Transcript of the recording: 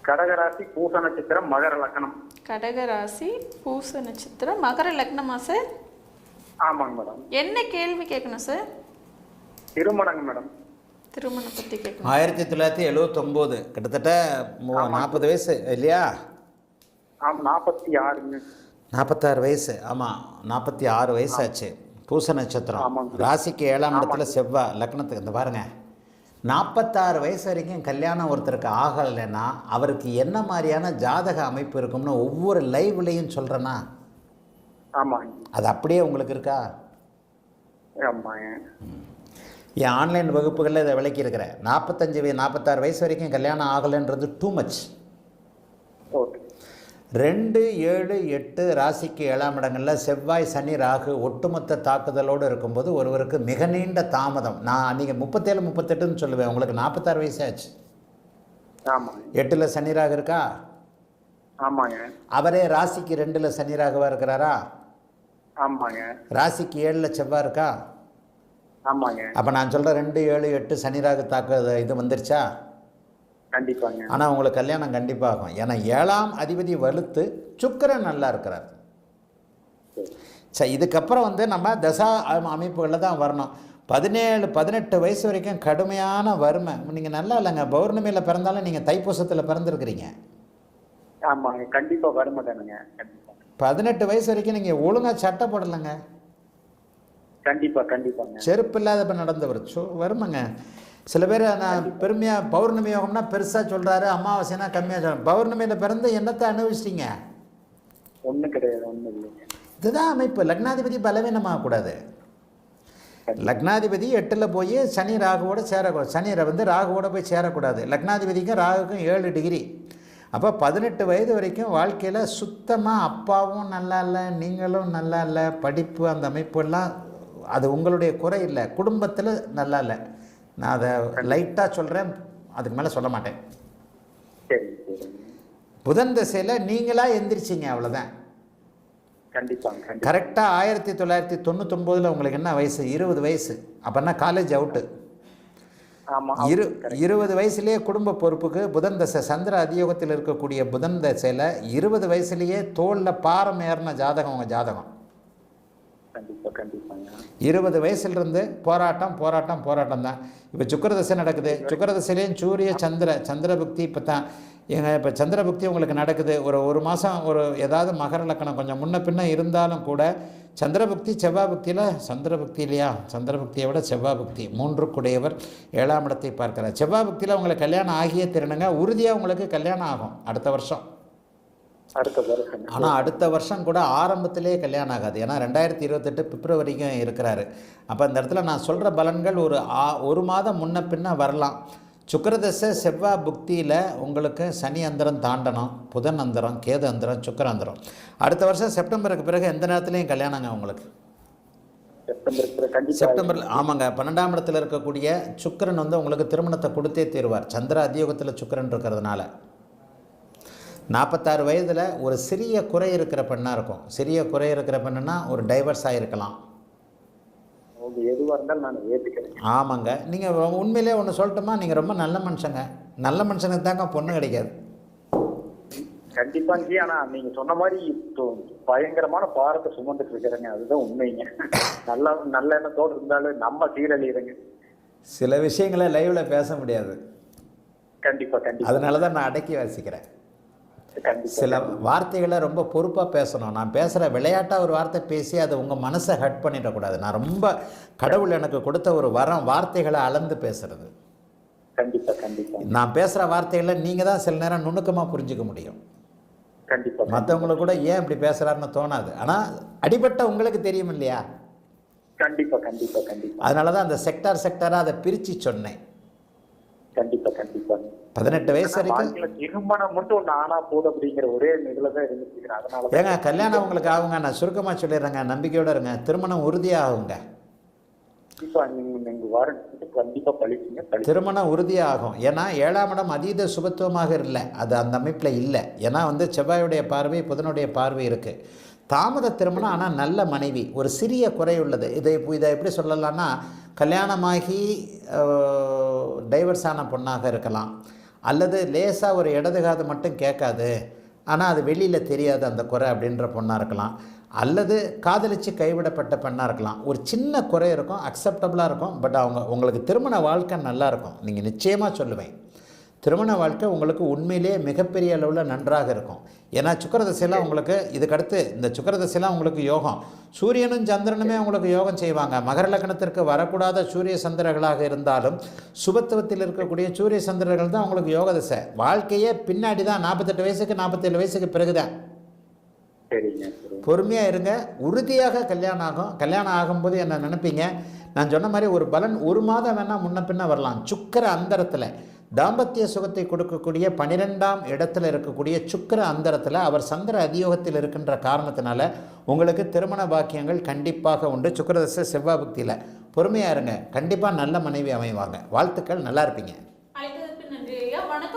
கடகராசி பூச நட்சத்திரம் மகர லக்னம். கடகராசி பூச நட்சத்திரம் மகர லக்னமா சார்? ஆமாங்க மேடம். என்ன கேள்வி கேட்கணும் சார்? திருமணங்க மேடம். திருமணம் பற்றி கேட்கணும். 1979 கிட்டத்தட்ட 40 வயசு இல்லையா? 46. 46 வயசு. ஆமாம், 46 வயசாச்சு. பூச நட்சத்திரம், ராசிக்கு 7ஆம் இடத்துல செவ்வாய், லக்னத்துக்கு. இந்த பாருங்க, 46 வயசு வரைக்கும் கல்யாணம் ஒருத்தருக்கு ஆகலைன்னா அவருக்கு என்ன மாதிரியான ஜாதக அமைப்பு இருக்கும்னு ஒவ்வொரு லைவ்லையும் சொல்கிறேன்னா அது அப்படியே உங்களுக்கு இருக்கா? என் ஆன்லைன் வகுப்புகளில் இதை விளக்கி இருக்கிறேன். 46 வயசு வரைக்கும் கல்யாணம் ஆகலைன்றது டூ மச். 2, 7, 8 ராசிக்கு 7ஆம் இடங்களில் செவ்வாய், சனி, ராகு ஒட்டுமொத்த தாக்குதலோடு இருக்கும்போது ஒருவருக்கு மிக நீண்ட தாமதம். நான் நீங்கள் 37, 38ன்னு சொல்லுவேன், உங்களுக்கு 46 வயசு ஆச்சு. 8ல் சனி ராகு இருக்கா? அவரே ராசிக்கு 2ல் சனி ராகுவா இருக்கிறாரா? ராசிக்கு 7ல் செவ்வாய் இருக்கா? அப்போ நான் சொல்கிற 2, 7, 8 சனி ராகு தாக்கு இது வந்துருச்சா? கண்டிப்பாங்க. ஆனால் உங்களுக்கு கல்யாணம் கண்டிப்பாகும். ஏன்னா 7ஆம் அதிபதி வலுத்து சுக்கிரன் நல்லா இருக்கிறார். சரி, இதுக்கப்புறம் நம்ம தசா அமைப்புகளில் தான் வரணும். 17, 18 வயசு வரைக்கும் கடுமையான வறுமை. நீங்கள் நல்லா இல்லைங்க, பௌர்ணமியில் பிறந்தாலும் நீங்கள் தைப்பூசத்தில் பிறந்திருக்கிறீங்க. ஆமாங்க, கண்டிப்பாக வறுமை தானுங்க. 18 வயசு வரைக்கும் நீங்கள் ஒழுங்காக சட்டை போடலைங்க. கண்டிப்பாங்க. செருப்பு இல்லாத நடந்தவர் வறுமைங்க. சில பேர் நான் பெருமையாக பௌர்ணமி யோகம்னா பெருசாக சொல்கிறாரு, அமாவாசைனா கம்மியாக சொல்கிறார். பௌர்ணமியில் பிறந்து என்னத்தை அனுபவிச்சிட்டிங்க? ஒன்றும் கிடையாது, ஒன்றும் இல்லைங்க. இதுதான் அமைப்பு. லக்னாதிபதி பலவீனமாகக்கூடாது. லக்னாதிபதி 8ல் போய் சனி ராகுவோட சேரக்கூடாது. சனி ராகுவோட போய் சேரக்கூடாது. லக்னாதிபதிக்கும் ராகுக்கும் 7 டிகிரி. அப்போ 18 வயது வரைக்கும் வாழ்க்கையில் சுத்தமாக அப்பாவும் நல்லா இல்லை, நீங்களும் நல்லா இல்லை, படிப்பு அந்த அமைப்பெல்லாம் அது உங்களுடைய குறை இல்லை, குடும்பத்தில் நல்லா இல்லை. நான் அதை லைட்டாக சொல்கிறேன், அதுக்கு மேலே சொல்ல மாட்டேன். புதன் திசையில் நீங்களாக எந்திரிச்சிங்க, அவ்வளோதான். கரெக்டாக 1999 உங்களுக்கு என்ன வயசு? 20 வயசு. அப்போன்னா காலேஜ் அவுட்டு. 20 வயசுலேயே குடும்ப பொறுப்புக்கு புதன் தசை, சந்திர அதியோகத்தில் இருக்கக்கூடிய புதன் தசையில் 20 வயசுலேயே தோளில் பாரம் ஏறின ஜாதகம் உங்கள் ஜாதகம். 20 வயசுலேருந்து போராட்டம் தான். இப்போ சுக்கிரதசை நடக்குது. சுக்கிரதசையிலேயும் சூரிய சந்திர புக்தி இப்போ சந்திர புக்தி உங்களுக்கு நடக்குது. ஒரு மாதம் ஏதாவது மகர லக்கணம் கொஞ்சம் முன்ன பின்ன இருந்தாலும் கூட சந்திர புக்தி, செவ்வாய் புக்தியில் சந்திர புக்தியை விட செவ்வாய் புக்தி 3க்குடையவர் 7ஆம் இடத்தை பார்க்கிறார். செவ்வாய் புக்தியில் உங்களுக்கு கல்யாணம் ஆகியே திருணுங்க. உறுதியாக உங்களுக்கு கல்யாணம் ஆகும் அடுத்த வருஷம். ஆனால் அடுத்த வருஷம் கூட ஆரம்பத்திலே கல்யாணம் ஆகாது. ஏன்னா 2028 பிப்ரவரிக்கும் இருக்கிறாரு. அப்போ இந்த இடத்துல நான் சொல்கிற பலன்கள் ஒரு மாதம் முன்ன பின்ன வரலாம். சுக்கிரதசை செவ்வாய் புக்தியில் உங்களுக்கு சனி அந்தரம் தாண்டணும், புதன் அந்தரம், கேது அந்தரம், சுக்கிர அந்தரம். அடுத்த வருஷம் செப்டம்பருக்கு பிறகு எந்த நேரத்துலையும் கல்யாணங்க உங்களுக்கு. செப்டம்பரில். ஆமாங்க, 12ஆம் இடத்துல இருக்கக்கூடிய சுக்கிரன் உங்களுக்கு திருமணத்தை கொடுத்தே தீருவார். சந்திர அதியோகத்தில் சுக்கிரன் இருக்கிறதுனால 46 வயதில் ஒரு சிறிய குறை இருக்கிற பெண்ணாக இருக்கும். சிறிய குறை இருக்கிற பெண்ணுன்னா ஒரு டைவர்ஸ் ஆகிருக்கலாம். ஆமாங்க, நீங்கள் உண்மையிலே ஒன்று சொல்லட்டுமா? நீங்கள் ரொம்ப நல்ல மனுஷங்க. நல்ல மனுஷனுக்கு தாங்க பொண்ணு கிடைக்காது. கண்டிப்பாங்க. ஆனால் நீங்கள் சொன்ன மாதிரி பயங்கரமான பாரத்தை சுமந்துட்டு இருக்கிறேங்க, அதுதான் உண்மைங்க. நல்ல எண்ணத்தோடு இருந்தாலும் நம்ம சீரழிகிறேங்க. சில விஷயங்களை லைவ்ல பேச முடியாது. கண்டிப்பாக. அதனால தான் நான் அடக்கி வாசிக்கிறேன். சில வார்த்தைகளை ரொம்ப பொறுப்பாக பேசணும். நான் பேசுகிற விளையாட்டாக ஒரு வார்த்தை பேசி அதை உங்கள் மனசை ஹர்ட் பண்ணிடக்கூடாது. நான் ரொம்ப கடவுள் எனக்கு கொடுத்த ஒரு வரம், வார்த்தைகளை அளந்து பேசுறது. நான் பேசுகிற வார்த்தைகளை நீங்கள் தான் சில நேரம் நுணுக்கமாக புரிஞ்சுக்க முடியும். மற்றவங்களுக்கு கூட ஏன் இப்படி பேசுகிறாருன்னு தோணாது. ஆனால் அடிபட்ட உங்களுக்கு தெரியும் இல்லையா? அதனால தான் அந்த செக்டாராக அதை பிரித்து சொன்னேன். 18 வயசு வரைக்கும் திருமணம் மட்டும் நானா போதும் அப்படிங்கிற ஒரே நிலையில தான் இருந்துச்சு. அதனால ஏங்க கல்யாணம் உங்களுக்கு ஆகுங்க. நான் சுருக்கமாக சொல்லிடுறேங்க, நம்பிக்கையோடு இருங்க. திருமணம் உறுதியாகுங்க. திருமணம் உறுதியாகும். ஏன்னா 7ஆம் இடம் அதீத சுபத்துவமாக இல்லை, அது அந்த அமைப்பில் இல்லை. ஏன்னா செவ்வாயுடைய பார்வை, புதனுடைய பார்வை இருக்குது. தாமத திருமணம், ஆனால் நல்ல மனைவி. ஒரு சிறிய குறை உள்ளது. இதை எப்படி சொல்லலாம்னா, கல்யாணமாகி டைவர்ஸ் ஆன பொண்ணாக இருக்கலாம், அல்லது லேசாக ஒரு இடது காது மட்டும் கேட்காது, ஆனால் அது வெளியில் தெரியாது அந்த குறை அப்படின்ற பொண்ணாக இருக்கலாம். அல்லது காதலித்து கைவிடப்பட்ட பெண்ணாக இருக்கலாம். ஒரு சின்ன குறை இருக்கும், அக்செப்டபுளாக இருக்கும். பட் உங்களுக்கு திருமண வாழ்க்கை நல்லா இருக்கும். நீங்கள் நிச்சயமாக சொல்லுவேன், திருமண வாழ்க்கை உங்களுக்கு உண்மையிலே மிகப்பெரிய அளவில் நன்றாக இருக்கும். ஏன்னா சுக்கிரதசையெல்லாம் உங்களுக்கு இதுக்கடுத்து இந்த சுக்கிரதசையெல்லாம் உங்களுக்கு யோகம். சூரியனும் சந்திரனுமே உங்களுக்கு யோகம் செய்வாங்க. மகர லக்னத்திற்கு வரக்கூடாத சூரிய சந்திரர்களாக இருந்தாலும் சுபத்துவத்தில் இருக்கக்கூடிய சூரிய சந்திரர்கள் தான் உங்களுக்கு யோக தசை. வாழ்க்கையே பின்னாடி தான், 48 வயசுக்கு 47 வயசுக்கு பிறகுதான். பொறுமையாக இருங்க, உறுதியாக கல்யாணம் ஆகும். கல்யாணம் ஆகும்போது என்ன நினைப்பீங்க, நான் சொன்ன மாதிரி ஒரு பலன் 1 மாதம் வேணால் முன்ன பின்ன வரலாம். சுக்கிர அந்தரத்தில் தாம்பத்திய சுகத்தை கொடுக்கக்கூடிய 12ஆம் இடத்துல இருக்கக்கூடிய சுக்கிர அந்தரத்தில் அவர் சந்திர அதியோகத்தில் இருக்கின்ற காரணத்தினால உங்களுக்கு திருமண பாக்கியங்கள் கண்டிப்பாக உண்டு. சுக்கிரதசை செவ்வாய் புக்தியில் பொறுமையாக இருங்க, கண்டிப்பாக நல்ல மனைவி அமைவாங்க. வாழ்த்துக்கள், நல்லா இருப்பீங்க. அழைத்ததற்கு நன்றி ஐயா. வணக்கம்.